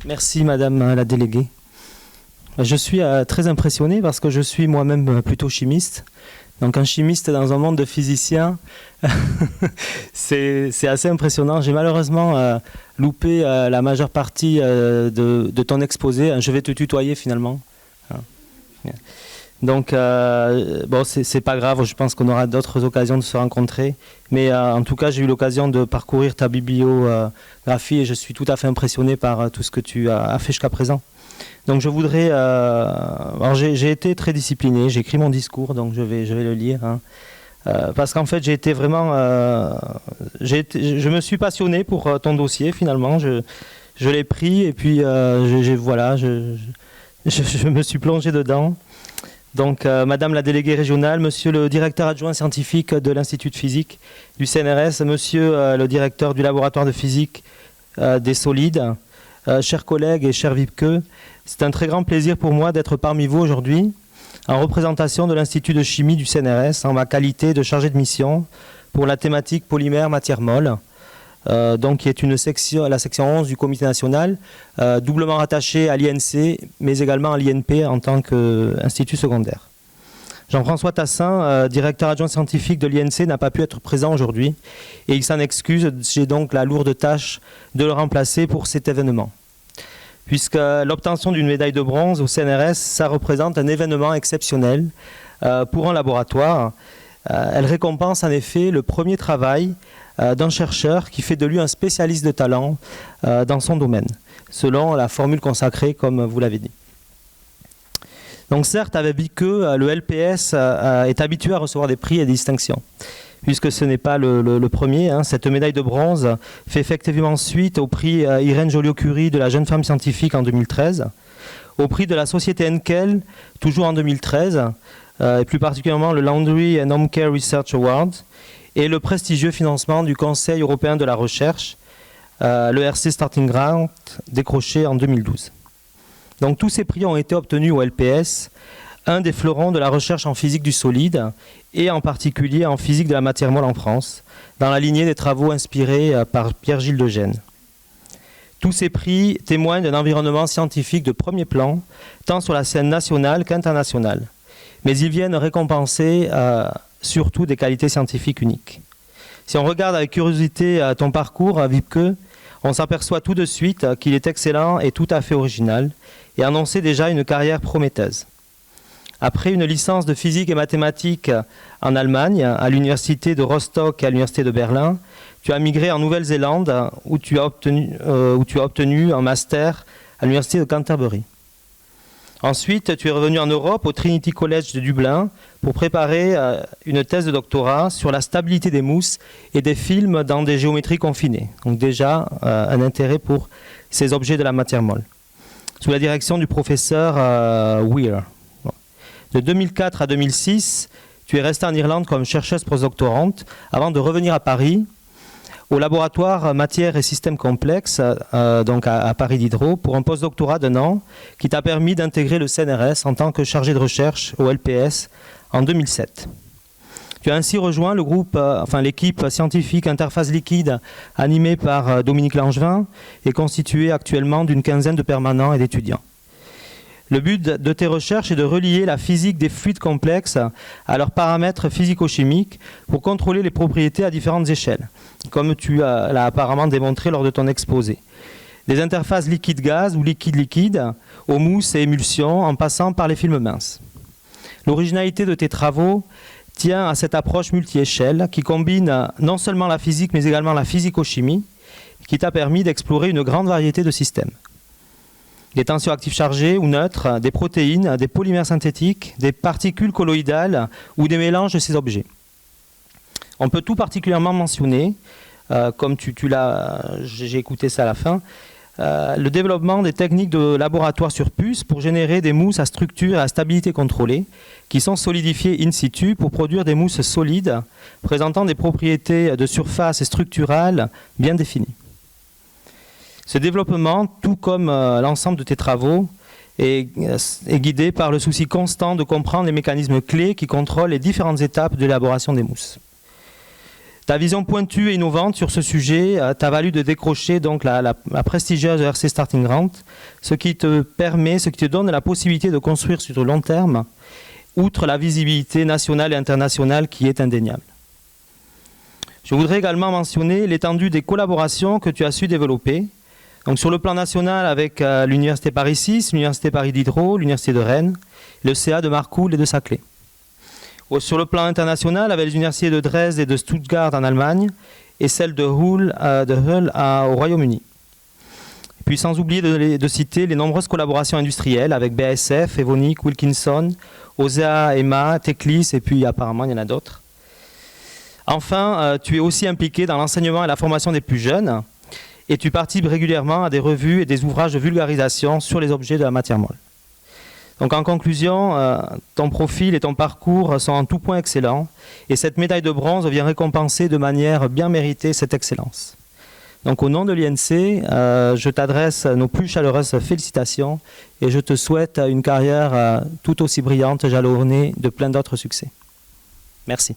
Merci Madame la déléguée. Je suis très impressionné parce que je suis moi-même plutôt chimiste. Donc un chimiste dans un monde de physiciens, c'est assez impressionnant. J'ai malheureusement loupé la majeure partie de ton exposé. Je vais te tutoyer finalement. Donc bon, c'est pas grave, je pense qu'on aura d'autres occasions de se rencontrer. Mais en tout cas, j'ai eu l'occasion de parcourir ta bibliographie et je suis tout à fait impressionné par tout ce que tu as fait jusqu'à présent. Donc je voudrais... alors j'ai été très discipliné, j'ai écrit mon discours, donc je vais le lire. Parce qu'en fait, j'ai été vraiment... je me suis passionné pour ton dossier, finalement. Je l'ai pris et puis voilà, je me suis plongé dedans. Donc, Madame la déléguée régionale, Monsieur le directeur adjoint scientifique de l'Institut de physique du CNRS, Monsieur le directeur du laboratoire de physique des solides, chers collègues et chers Wipke, c'est un très grand plaisir pour moi d'être parmi vous aujourd'hui en représentation de l'Institut de chimie du CNRS en ma qualité de chargé de mission pour la thématique polymère matière molle, donc qui est la section 11 du comité national, doublement rattachée à l'INC, mais également à l'INP en tant qu'institut secondaire. Jean-François Tassin, directeur adjoint scientifique de l'INC, n'a pas pu être présent aujourd'hui et il s'en excuse. J'ai donc la lourde tâche de le remplacer pour cet événement. Puisque l'obtention d'une médaille de bronze au CNRS, ça représente un événement exceptionnel pour un laboratoire. Elle récompense en effet le premier travail d'un chercheur qui fait de lui un spécialiste de talent dans son domaine, selon la formule consacrée, comme vous l'avez dit. Donc certes, avec Wipke, le LPS est habitué à recevoir des prix et des distinctions, puisque ce n'est pas le premier. Cette médaille de bronze fait effectivement suite au prix Irène Joliot-Curie de la jeune femme scientifique en 2013, au prix de la société Henkel, toujours en 2013, et plus particulièrement le Laundry and Home Care Research Award, et le prestigieux financement du Conseil européen de la recherche, le RC Starting Grant, décroché en 2012. Donc tous ces prix ont été obtenus au LPS, un des fleurons de la recherche en physique du solide, et en particulier en physique de la matière molle en France, dans la lignée des travaux inspirés par Pierre-Gilles de Gennes. Tous ces prix témoignent d'un environnement scientifique de premier plan, tant sur la scène nationale qu'internationale. Mais ils viennent récompenser surtout des qualités scientifiques uniques. Si on regarde avec curiosité ton parcours à Wipke, on s'aperçoit tout de suite qu'il est excellent et tout à fait original, et annonçait déjà une carrière prometteuse. Après une licence de physique et mathématiques en Allemagne, à l'université de Rostock et à l'université de Berlin, tu as migré en Nouvelle-Zélande où tu as obtenu un master à l'université de Canterbury. Ensuite, tu es revenu en Europe au Trinity College de Dublin pour préparer une thèse de doctorat sur la stabilité des mousses et des films dans des géométries confinées. Donc déjà, un intérêt pour ces objets de la matière molle, sous la direction du professeur Weir. De 2004 à 2006, tu es restée en Irlande comme chercheuse postdoctorante avant de revenir à Paris, au laboratoire matières et systèmes complexes, donc à Paris Diderot, pour un postdoctorat d'un an qui t'a permis d'intégrer le CNRS en tant que chargé de recherche au LPS en 2007. Tu as ainsi rejoint l'équipe scientifique Interface Liquide animée par Dominique Langevin et constituée actuellement d'une quinzaine de permanents et d'étudiants. Le but de tes recherches est de relier la physique des fluides complexes à leurs paramètres physico-chimiques pour contrôler les propriétés à différentes échelles, comme tu l'as apparemment démontré lors de ton exposé. Des interfaces liquide-gaz ou liquide-liquide aux mousses et émulsions en passant par les films minces. L'originalité de tes travaux tient à cette approche multi-échelle qui combine non seulement la physique mais également la physico-chimie, qui t'a permis d'explorer une grande variété de systèmes. Des tensioactifs chargés ou neutres, des protéines, des polymères synthétiques, des particules colloïdales ou des mélanges de ces objets. On peut tout particulièrement mentionner, comme j'ai écouté ça à la fin, le développement des techniques de laboratoire sur puce pour générer des mousses à structure et à stabilité contrôlée, qui sont solidifiées in situ pour produire des mousses solides présentant des propriétés de surface et structurales bien définies. Ce développement, tout comme l'ensemble de tes travaux, est guidé par le souci constant de comprendre les mécanismes clés qui contrôlent les différentes étapes de l'élaboration des mousses. Ta vision pointue et innovante sur ce sujet t'a valu de décrocher donc la prestigieuse RC Starting Grant, ce qui te donne la possibilité de construire sur le long terme, outre la visibilité nationale et internationale qui est indéniable. Je voudrais également mentionner l'étendue des collaborations que tu as su développer. Donc sur le plan national avec l'Université Paris 6, l'Université Paris Diderot, l'Université de Rennes, le CA de Marcoule et de Saclay. Sur le plan international avec les universités de Dresde et de Stuttgart en Allemagne et celle de Hull au Royaume-Uni. Puis sans oublier de citer les nombreuses collaborations industrielles avec BASF, Evonik, Wilkinson, OSEA, EMA, Teclis et puis apparemment il y en a d'autres. Enfin, tu es aussi impliqué dans l'enseignement et la formation des plus jeunes et tu participes régulièrement à des revues et des ouvrages de vulgarisation sur les objets de la matière molle. Donc en conclusion, ton profil et ton parcours sont en tout point excellents et cette médaille de bronze vient récompenser de manière bien méritée cette excellence. Donc au nom de l'INC, je t'adresse nos plus chaleureuses félicitations et je te souhaite une carrière tout aussi brillante, jalonnée de plein d'autres succès. Merci.